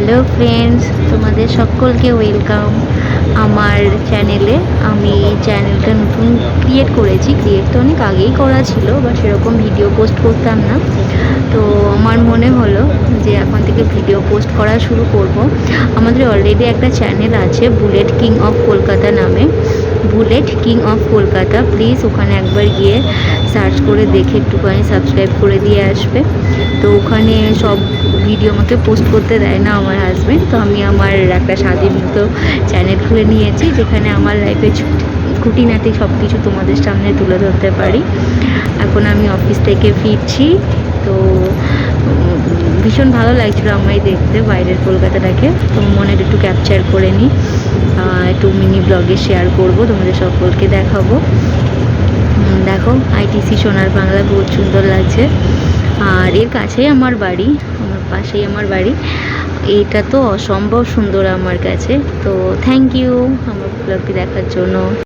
Hello friends, তোমাদের সকলকে welcome আমার চ্যানেলে। আমি চ্যানেলটা নতুন ক্রিয়েট করেছি। ক্রিয়েট তো অনেক আগেই করা ছিল, বা সেরকম ভিডিও পোস্ট করতাম না। তো আমার মনে হলো যে এখন থেকে ভিডিও পোস্ট করা শুরু করব। আমাদের অলরেডি একটা চ্যানেল আছে, বুলেট কিং অফ কলকাতা নামে। Bullet king of Kolkata, please ওখানে একবার গিয়ে সার্চ করে দেখে একটুখানি সাবস্ক্রাইব করে দিয়ে আসবে। তো ওখানে সব ভিডিও আমাকে পোস্ট করতে দেয় না আমার হাজব্যান্ড, তো আমি আমার একটা স্বাধীনমুক্ত চ্যানেল খুলে নিয়েছি, যেখানে আমার লাইফে খুঁটিনাটি সব কিছু তোমাদের সামনে তুলে ধরতে পারি। এখন আমি অফিস থেকে ফিরছি, তো ভীষণ ভালো লাগছিলো আমায় দেখতে বাইরের কলকাতাটাকে। তো মনে একটু ক্যাপচার করে নিই, একটু মিনি ব্লগে শেয়ার করব, তোমাদের সকলকে দেখাবো। দেখো আইটিসি সোনার বাংলা বহুত সুন্দর লাগছে। আর এর কাছেই আমার বাড়ি, আমার পাশেই আমার বাড়ি। এটা তো অসম্ভব সুন্দর আমার কাছে। তো থ্যাংক ইউ আমার ব্লগটি দেখার জন্য।